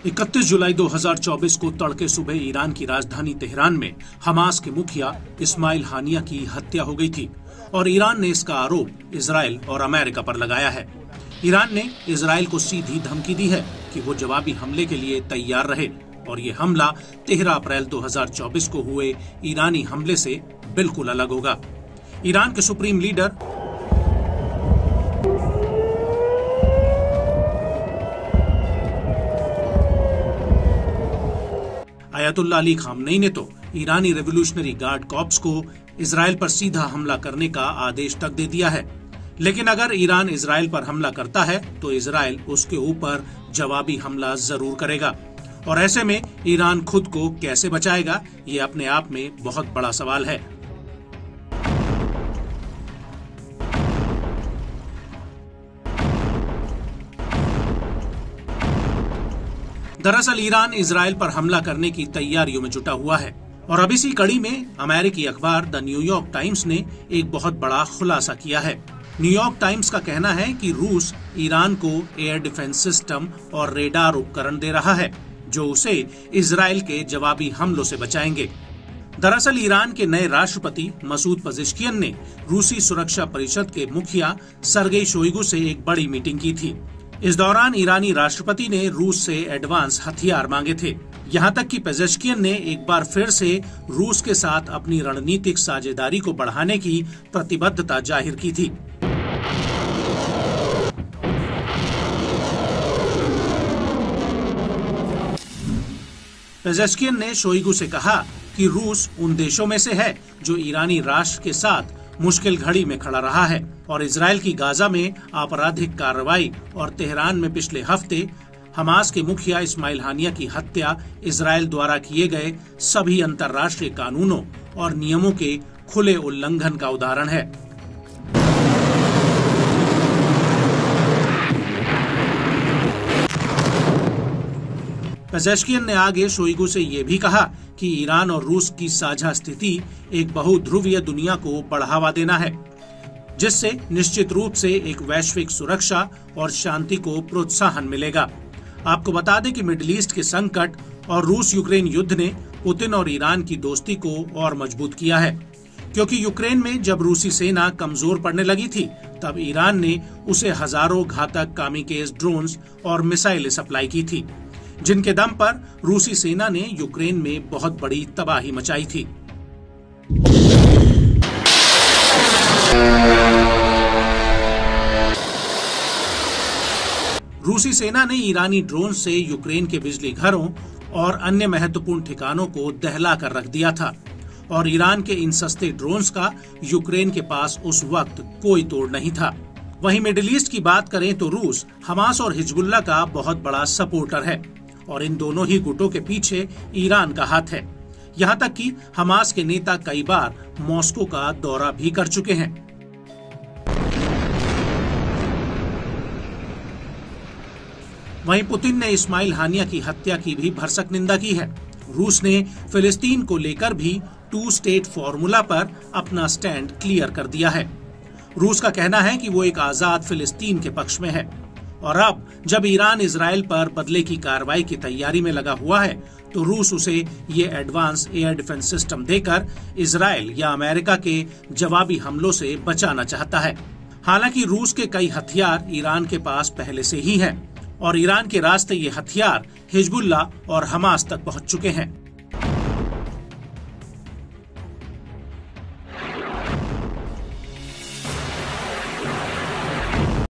31 जुलाई 2024 को तड़के सुबह ईरान की राजधानी तेहरान में हमास के मुखिया इस्माइल हानिया की हत्या हो गई थी और ईरान ने इसका आरोप इजराइल और अमेरिका पर लगाया है। ईरान ने इजराइल को सीधी धमकी दी है कि वो जवाबी हमले के लिए तैयार रहे और ये हमला 13 अप्रैल 2024 को हुए ईरानी हमले से बिल्कुल अलग होगा। ईरान के सुप्रीम लीडर अयतुल्ला अली खामनेई ने तो ईरानी रेवोल्यूशनरी गार्ड कॉर्प्स को इजराइल पर सीधा हमला करने का आदेश तक दे दिया है। लेकिन अगर ईरान इजराइल पर हमला करता है तो इजराइल उसके ऊपर जवाबी हमला जरूर करेगा और ऐसे में ईरान खुद को कैसे बचाएगा, ये अपने आप में बहुत बड़ा सवाल है। दरअसल ईरान इजराइल पर हमला करने की तैयारियों में जुटा हुआ है और अब इसी कड़ी में अमेरिकी अखबार द न्यूयॉर्क टाइम्स ने एक बहुत बड़ा खुलासा किया है। न्यूयॉर्क टाइम्स का कहना है कि रूस ईरान को एयर डिफेंस सिस्टम और रेडार उपकरण दे रहा है जो उसे इजराइल के जवाबी हमलों से बचाएंगे। दरअसल ईरान के नए राष्ट्रपति मसूद पेजेश्कियन ने रूसी सुरक्षा परिषद के मुखिया सर्गेई शोइगु से एक बड़ी मीटिंग की थी। इस दौरान ईरानी राष्ट्रपति ने रूस से एडवांस हथियार मांगे थे। यहाँ तक कि पेजेश्कियन ने एक बार फिर से रूस के साथ अपनी रणनीतिक साझेदारी को बढ़ाने की प्रतिबद्धता जाहिर की थी। पेजेश्कियन ने शोइगु से कहा कि रूस उन देशों में से है जो ईरानी राष्ट्र के साथ मुश्किल घड़ी में खड़ा रहा है और इजराइल की गाजा में आपराधिक कार्रवाई और तेहरान में पिछले हफ्ते हमास के मुखिया इस्माइल हानिया की हत्या इजराइल द्वारा किए गए सभी अंतर्राष्ट्रीय कानूनों और नियमों के खुले उल्लंघन का उदाहरण है। पेजेश्कियन ने आगे शोइगु से ये भी कहा कि ईरान और रूस की साझा स्थिति एक बहुध्रुवीय दुनिया को बढ़ावा देना है जिससे निश्चित रूप से एक वैश्विक सुरक्षा और शांति को प्रोत्साहन मिलेगा। आपको बता दें कि मिडिल ईस्ट के संकट और रूस यूक्रेन युद्ध ने पुतिन और ईरान की दोस्ती को और मजबूत किया है, क्योंकि यूक्रेन में जब रूसी सेना कमजोर पड़ने लगी थी तब ईरान ने उसे हजारों घातक कामिकेज ड्रोन्स और मिसाइलें सप्लाई की थी जिनके दम पर रूसी सेना ने यूक्रेन में बहुत बड़ी तबाही मचाई थी। रूसी सेना ने ईरानी ड्रोन से यूक्रेन के बिजली घरों और अन्य महत्वपूर्ण ठिकानों को दहला कर रख दिया था और ईरान के इन सस्ते ड्रोन्स का यूक्रेन के पास उस वक्त कोई तोड़ नहीं था। वहीं मिडिल ईस्ट की बात करें तो रूस हमास और हिजबुल्ला का बहुत बड़ा सपोर्टर है और इन दोनों ही गुटों के पीछे ईरान का हाथ है। यहाँ तक कि हमास के नेता कई बार मॉस्को का दौरा भी कर चुके हैं। वहीं पुतिन ने इस्माइल हानिया की हत्या की भी भरसक निंदा की है। रूस ने फिलिस्तीन को लेकर भी 2 स्टेट फॉर्मूला पर अपना स्टैंड क्लियर कर दिया है। रूस का कहना है कि वो एक आजाद फिलिस्तीन के पक्ष में है और अब जब ईरान इजराइल पर बदले की कार्रवाई की तैयारी में लगा हुआ है तो रूस उसे ये एडवांस एयर डिफेंस सिस्टम देकर इजराइल या अमेरिका के जवाबी हमलों से बचाना चाहता है। हालांकि रूस के कई हथियार ईरान के पास पहले से ही हैं और ईरान के रास्ते ये हथियार हिजबुल्ला और हमास तक पहुंच चुके हैं।